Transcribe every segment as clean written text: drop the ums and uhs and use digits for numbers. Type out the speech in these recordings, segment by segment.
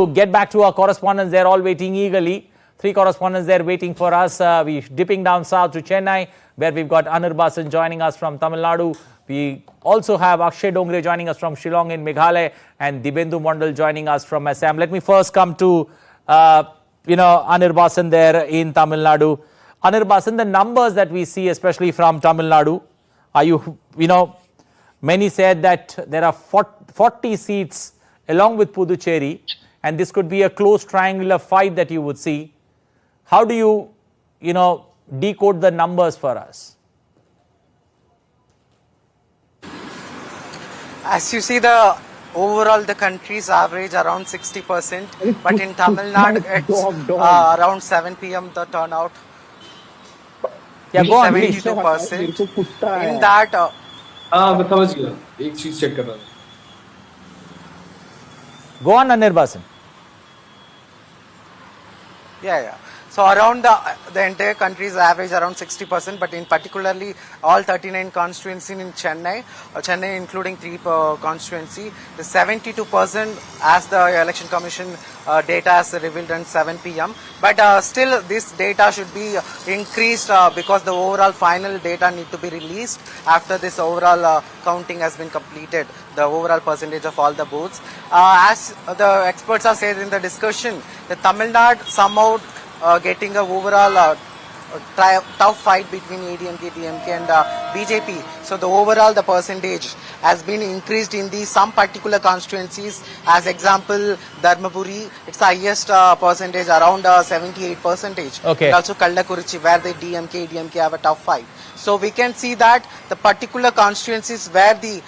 to get back to our correspondents. They're all waiting eagerly. 3 correspondents there waiting for us. We're dipping down south to Chennai, where we've got Anirbasan joining us from Tamil Nadu. We also have Akshay Dongre joining us from Shillong in Meghalaya, and Dibendu Mondal joining us from Assam. Let me first come to, Anirbasan there in Tamil Nadu. Anirbasan, the numbers that we see, especially from Tamil Nadu, many said that there are 40 seats along with Puducherry, and this could be a close triangular fight that you would see. How do you, decode the numbers for us? As you see, the overall the country's average around 60%, but in Tamil Nadu it's around 7 p.m. the turnout. Yeah, go on, 72%. In that, go on, Anirbasan. Yeah. So around the entire country's average around 60%, but in particularly all 39 constituencies in Chennai including 3 constituency, the 72% as the election commission data has revealed on 7 p.m. But still this data should be increased because the overall final data need to be released after this overall counting has been completed, the overall percentage of all the booths. As the experts are said in the discussion, the Tamil Nadu somehow getting a overall tough fight between ADMK, DMK and BJP. So the overall the percentage has been increased in some particular constituencies. As example, Dharmapuri, it's the highest percentage, around 78%. Okay. And also Kallakurichi, where the DMK, ADMK have a tough fight. So we can see that the particular constituencies where the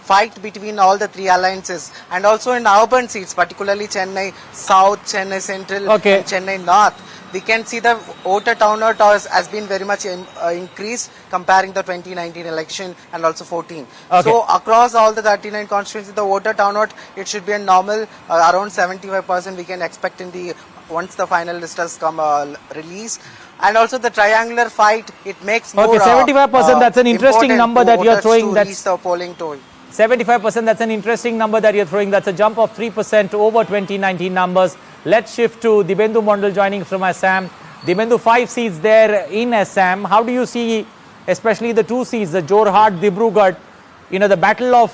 fight between all the 3 alliances, and also in urban seats, particularly Chennai South, Chennai Central, and Chennai North, we can see the voter turnout has been very much increased comparing the 2019 election and also 14. Okay. So across all the 39 constituencies, the voter turnout, it should be a normal around 75% we can expect in once the final list has come released. And also the triangular fight, it makes more 75%, that's an interesting number that you're throwing. That's the polling toll. 75%, that's an interesting number that you're throwing. That's a jump of 3% over 2019 numbers. Let's shift to Dibendu Mondal joining from Assam. Dibendu, 5 seats there in Assam. How do you see, especially the 2 seats, the Jorhat, Dibrugarh, the battle of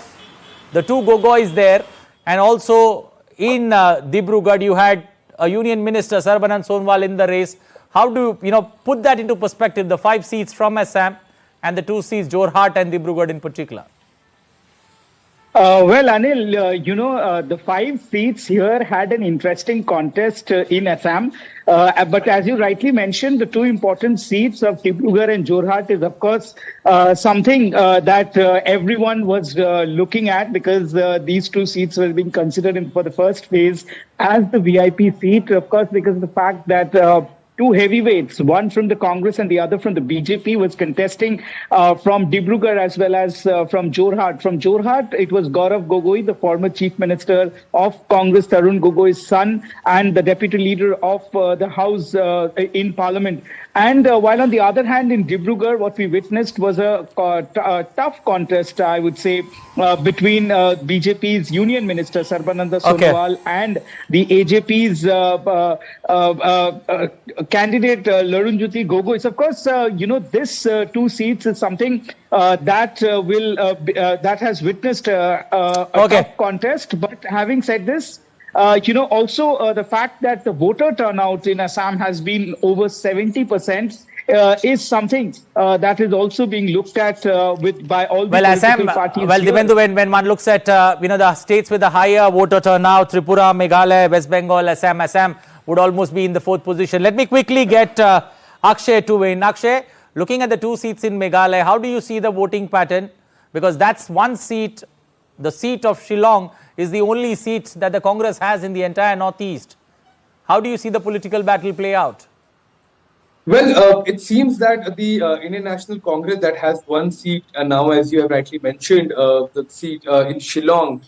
the 2 Gogois there, and also in Dibrugarh you had a union minister, Sarbanand Sonowal, in the race. How do you, put that into perspective, the 5 seats from Assam and the 2 seats, Jorhat and Dibrugarh in particular? Well, Anil, the 5 seats here had an interesting contest in Assam. But as you rightly mentioned, the 2 important seats of Dibrugarh and Jorhat is, of course, something that everyone was looking at, because these 2 seats were being considered for the first phase as the VIP seat, of course, because of the fact that 2 heavyweights, one from the Congress and the other from the BJP, was contesting from Dibrugarh as well as from Jorhat. From Jorhat, it was Gaurav Gogoi, the former Chief Minister of Congress, Tarun Gogoi's son, and the Deputy Leader of the House in Parliament. And while on the other hand, in Dibrugarh, what we witnessed was a tough contest, I would say, between BJP's Union Minister, Sarbananda Sonowal, and the AJP's candidate, Larunjyoti Gogoi. So, of course, this 2 seats is something that has witnessed a tough contest. But having said this, also the fact that the voter turnout in Assam has been over 70% is something that is also being looked at by all the political parties. Well, Dibendu, when one looks at the states with the higher voter turnout, Tripura, Meghalaya, West Bengal, Assam would almost be in the 4th position. Let me quickly get Akshay to win. Akshay, looking at the 2 seats in Meghalaya, how do you see the voting pattern? Because that's 1 seat, the seat of Shillong is the only seat that the Congress has in the entire Northeast. How do you see the political battle play out? Well, it seems that the Indian National Congress that has 1 seat now, as you have rightly mentioned, the seat in Shillong,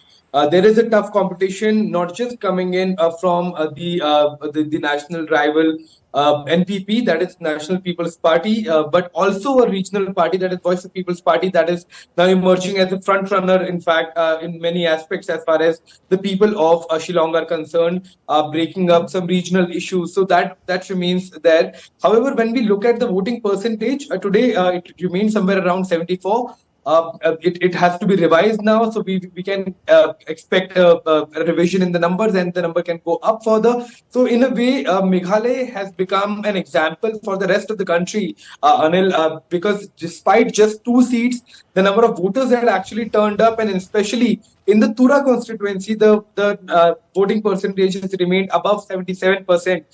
there is a tough competition, not just coming in from the national rival NPP, that is National People's Party, but also a regional party, that is Voice of People's Party, that is now emerging as a front runner, in fact, in many aspects as far as the people of Shillong are concerned, breaking up some regional issues. So that remains there. However, when we look at the voting percentage, today it remains somewhere around 74. It has to be revised now, so we can expect a revision in the numbers, and the number can go up further. So in a way, Meghalaya has become an example for the rest of the country, Anil, because despite just 2 seats, the number of voters had actually turned up, and especially in the Tura constituency, the voting percentage has remained above 77%,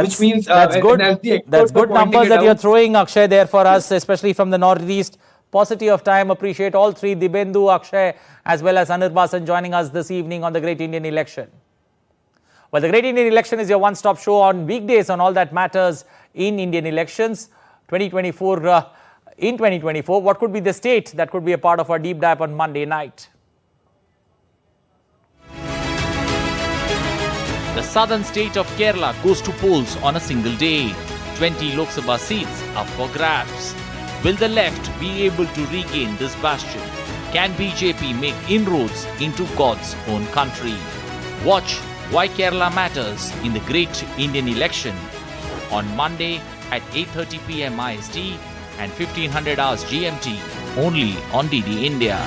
which means that's good. That's good numbers that you're throwing, Akshay, there for us, especially from the northeast. Paucity of time. Appreciate all three, Dibendu, Akshay, as well as Anirbasan, joining us this evening on the Great Indian Election. Well, the Great Indian Election is your one-stop show on weekdays on all that matters in Indian elections. 2024, in 2024, what could be the state that could be a part of our deep dive on Monday night? The southern state of Kerala goes to polls on a single day. 20 Lok Sabha seats up for grabs. Will the left be able to regain this bastion? Can BJP make inroads into God's own country? Watch Why Kerala Matters in the Great Indian Election on Monday at 8:30 p.m. IST and 1500 hours GMT, only on DD India.